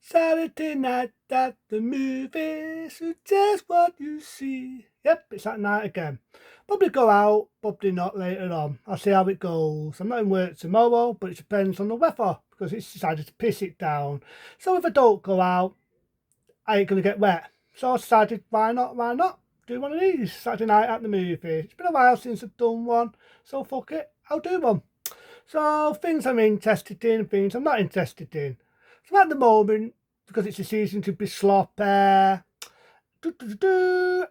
Saturday night at the movies, it's just what you see. Yep, it's that night again. Probably go out, probably not later on. I'll see how it goes. I'm not in work tomorrow, but it depends on the weather because it's decided to piss it down. So if I don't go out, I ain't going to get wet. So I decided, why not, do one of these Saturday night at the movies. It's been a while since I've done one, so fuck it, I'll do one. So things I'm interested in, things I'm not interested in. So at the moment, because it's a season to be sloppy, there's been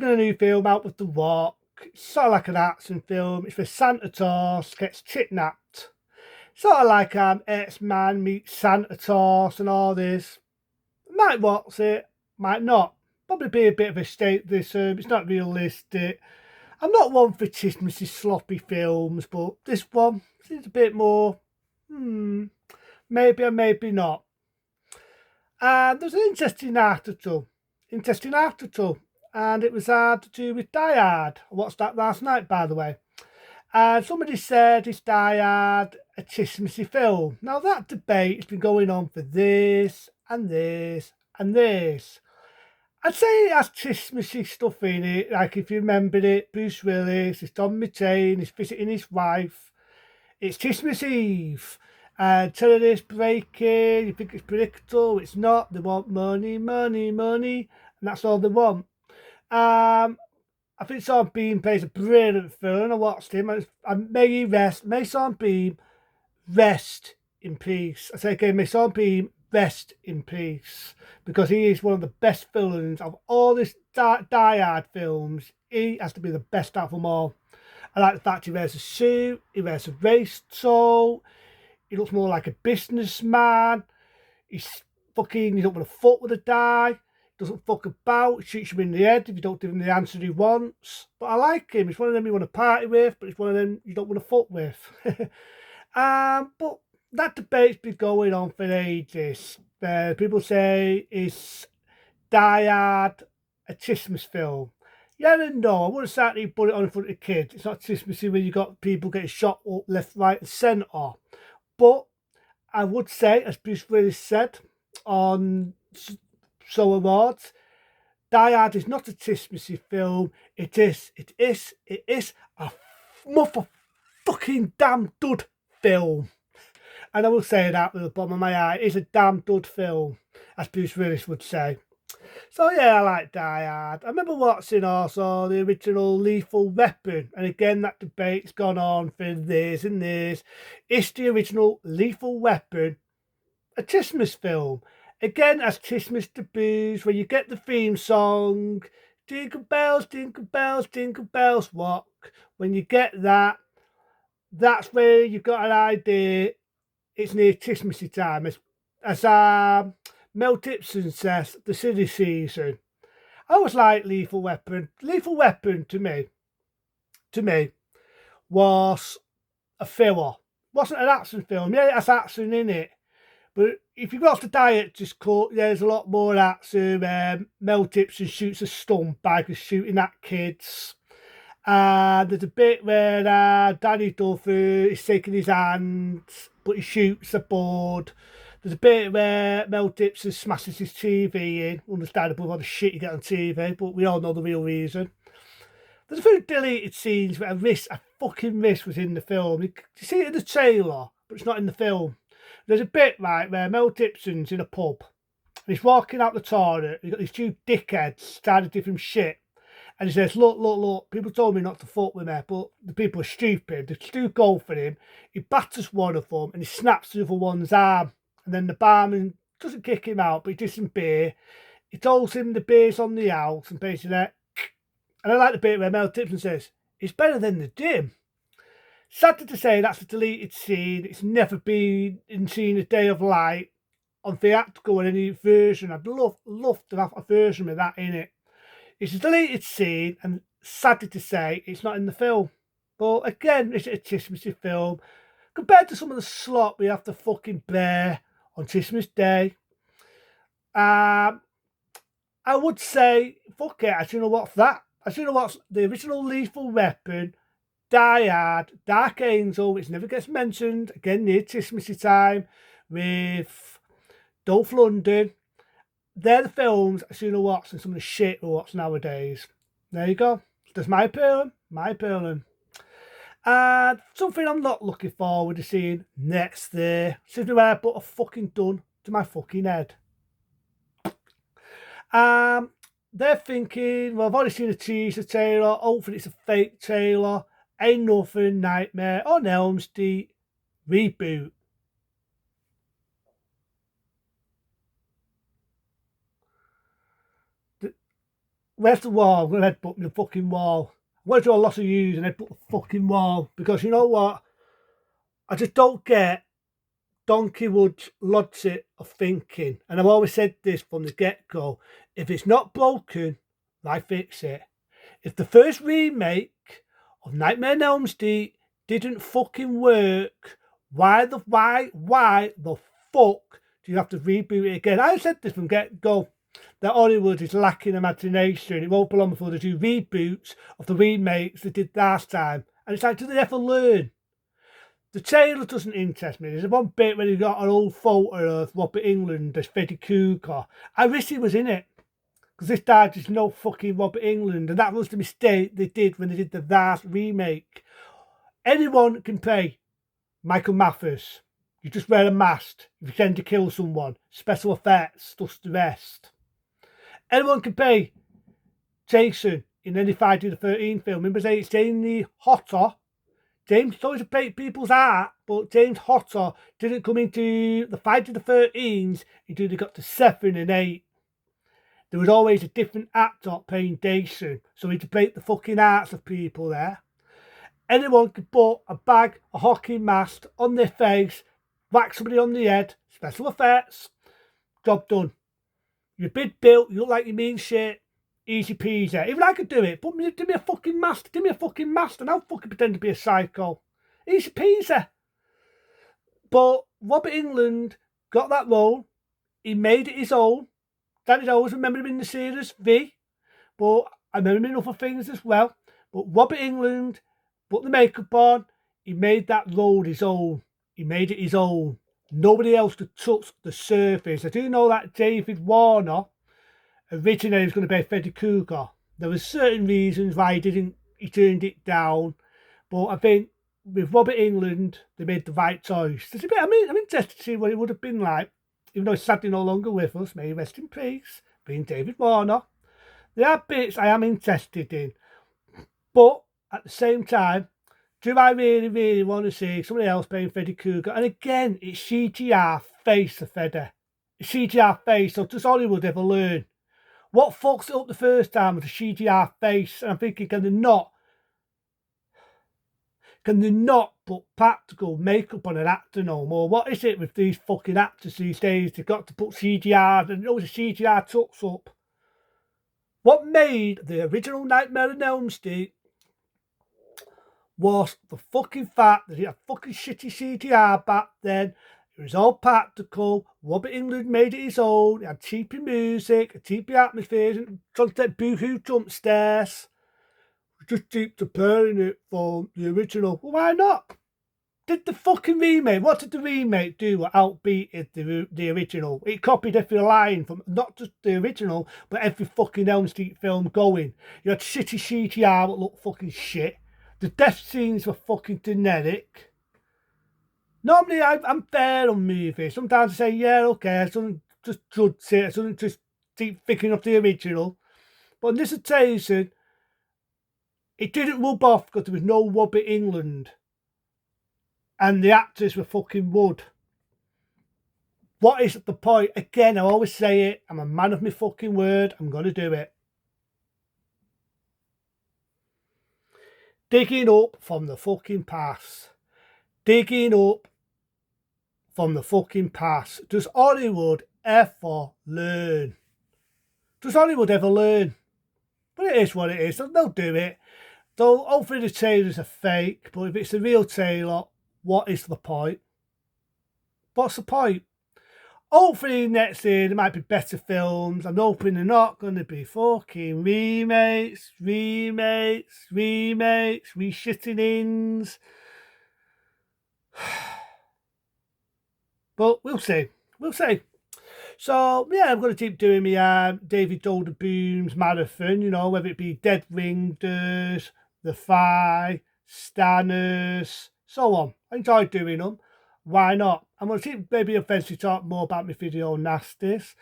a new film out with The Rock. It's sort of like an action film. It's where Santa Claus gets kidnapped. Sort of like X-Man meets Santa Claus and all this. Might watch it, might not. Probably be a bit of a state this. It's not realistic. I'm not one for Christmassy sloppy films, but this one seems a bit more, maybe or maybe not. And there's an interesting article, and it was to do with Die Hard. I watched that last night, by the way. And somebody said, is Die Hard a Christmassy film? Now that debate has been going on for this and this and this. I'd say it has Christmassy stuff in it, like if you remember it, Bruce Willis, it's Tom McCain, he's visiting his wife. It's Christmas Eve. Terrorists break in, you think it's predictable, it's not. They want money, money, money, and that's all they want. I think Sean Bean plays a brilliant film. I watched him, and may he rest, may Sean Bean rest in peace. I say again, may Sean Bean rest in peace, because he is one of the best villains of all this Die Hard films. He has to be the best out of them all. I like the fact he wears a suit, he wears a race toe, he looks more like a businessman, he don't want to fuck with a guy, doesn't fuck about, shoots you in the head if you don't give him the answer he wants. But I like him, he's one of them you want to party with, but he's one of them you don't want to fuck with. But that debate's been going on for ages. People say, is Die Hard a Christmas film? Yeah and no. I wouldn't certainly put it on in front of kids. It's not Christmassy when you got people getting shot up left, right, and centre. But I would say, as Bruce Willis said on So Awards, Die Hard is not a Christmassy film. It is a motherfucking damn dud film. And I will say that with the bottom of my eye, it's a damn dud film, as Bruce Willis would say. So yeah, I like Die Hard. I remember watching also the original Lethal Weapon, and again that debate's gone on for this and this. Is the original Lethal Weapon a Christmas film? Again, as Christmas taboos, where you get the theme song, Jingle Bells, Jingle Bells, Jingle Bells Rock. When you get that, that's where you've got an idea it's near Christmassy time. As Mel Gibson says, the silly season. I always like Lethal Weapon. Lethal Weapon to me, was a filler. Wasn't an action film. Yeah, it has action in it. But if you watch the director's cut, there's a lot more action. Mel Gibson shoots a stunt bag of shooting at kids. There's a bit where Danny Duffy is taking his hand, but he shoots a board. There's a bit where Mel Gibson smashes his TV in. Understandable all the shit you get on TV, but we all know the real reason. There's a few deleted scenes where a fucking wrist was in the film. You see it in the trailer, but it's not in the film. There's a bit, right, where Mel Gibson's in a pub. And he's walking out the toilet. He's got these two dickheads trying to give him shit. And he says, look, people told me not to fuck with me, but the people are stupid. They do go for him. He batters one of them and he snaps the other one's arm. And then the barman doesn't kick him out, but he gives him beer. He tells him the beer's on the house and basically, and I like the bit where Mel Gibson says, it's better than the gym. Sadly to say, that's a deleted scene. It's never been seen a day of light on theatrical or any version. I'd love to have a version with that in it. It's a deleted scene, and sadly to say, it's not in the film. But again, it's a Christmassy film. Compared to some of the slop we have to fucking bear on Christmas Day, I would say, fuck it, I should know what's that. I should know what's the original Lethal Weapon, Die Hard, Dark Angel, which never gets mentioned, again near Christmassy time, with Dolph London. They're the films I sooner watch than some of the shit we watch nowadays. There you go. That's my opinion. My opinion. And something I'm not looking forward to seeing next year. Simply when I put a fucking gun to my fucking head. They're thinking, well, I've already seen a teaser trailer. Hopefully it's a fake trailer. Ain't Nothing, Nightmare on Elm Street reboot. Where's the wall? I'm going to headbutt the fucking wall. I'm going to do a lot of use and headbutt the fucking wall. Because you know what? I just don't get Donkey Wood's logic of thinking. And I've always said this from the get-go. If it's not broken, why fix it? If the first remake of Nightmare on Elm Street didn't fucking work, why the fuck do you have to reboot it again? I said this from get-go. That Hollywood is lacking imagination. It won't be long before they do reboots of the remakes they did last time. And it's like, do they ever learn? The trailer doesn't interest me. There's one bit where you got an old photo of Robert England as Freddy Krueger. I wish he was in it. Because this guy just no fucking Robert England. And that was the mistake they did when they did the last remake. Anyone can play Michael Mathers. You just wear a mask. You pretend to kill someone. Special effects, does the rest. Anyone can play Jason in any Friday the 13th film. Remember, it's Jamie Hotter. James always to break people's heart, but James Hotter didn't come into the Friday the 13th until they got to 7 and 8. There was always a different actor playing Jason, so he had to break the fucking hearts of people there. Anyone could put a bag, a hockey mask on their face, whack somebody on the head, special effects, job done. You're big built, you look like you mean shit, easy peasy. Even I could do it. Give me a fucking mask, and I'll fucking pretend to be a psycho. Easy peasy. But Robert England got that role. He made it his own. Danny always remember him in the series V, but I remember him in other things as well. But Robert England put the makeup on. He made that role his own. He made it his own. Nobody else could touch the surface. I do know that David Warner originally was going to be Freddy Krueger. There were certain reasons why he turned it down. But I think with Robert England, they made the right choice. I'm interested to see what it would have been like, even though he's sadly no longer with us. May he rest in peace, being David Warner. There are bits I am interested in. But at the same time, do I really, really want to see somebody else playing Freddy Krueger? And again, it's CGI face of Freddy. It's CGI face, so does Hollywood ever learn? What fucks it up the first time was a CGI face? And I'm thinking, can they not put practical makeup on an actor no more? What is it with these fucking actors these days? They've got to put CGI, and always a CGI tucks up. What made the original Nightmare on Elm Street was the fucking fact that he had fucking shitty CGI back then. It was all practical. Robert England made it his own. It had cheapy music, a cheapy atmosphere, and trying to take boohoo jump stairs. Just keep preparing it for the original. Well, why not? Did the fucking remake, what did the remake do what outbeated the original? It copied every line from not just the original, but every fucking Elm Street film going. You had shitty CGI that looked fucking shit. The death scenes were fucking generic. Normally, I'm fair on movies. Sometimes I say, yeah, okay, I shouldn't just judge it. I shouldn't just keep thinking of the original. But on this occasion, it didn't rub off because there was no Robert England. And the actors were fucking wood. What is the point? Again, I always say it. I'm a man of my fucking word. I'm going to do it. Digging up from the fucking past. Digging up from the fucking past. Does Hollywood ever learn? Does Hollywood ever learn? But it is what it is. They'll do it. So hopefully the trailers are fake. But if it's a real trailer, what is the point? What's the point? Hopefully next year there might be better films. I'm hoping they're not going to be fucking remakes, reshitting-ins. But we'll see. We'll see. So yeah, I'm going to keep doing my David Dolder Booms marathon. You know, whether it be Dead Ringers, The Thigh, Stanners, so on. I enjoy doing them. Why not? I'm going to keep maybe eventually talk more about my video nasties.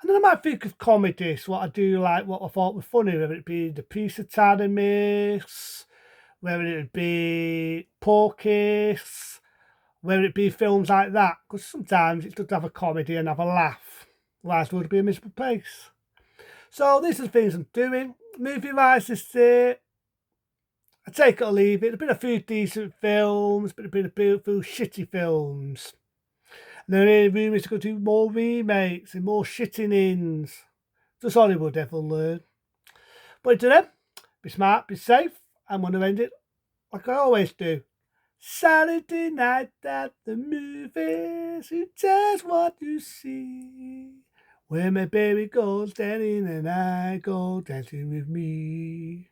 And then I might think of comedies, what I do like, what I thought was funny, whether it be the Peace Academys, whether it be Porky's, whether it be films like that, because sometimes it's good to have a comedy and have a laugh. Otherwise, it would be a miserable place. So these are the things I'm doing. Movie-wise this year, I take it or leave it. There's been a few decent films, but there's been a few shitty films. And there are rumours to go do more remakes and more shitting-ins. Just Hollywood ever learn. But to them, be smart, be safe. I'm going to end it like I always do. Saturday night at the movies, who cares what you see? Where my baby goes dancing and I go dancing with me.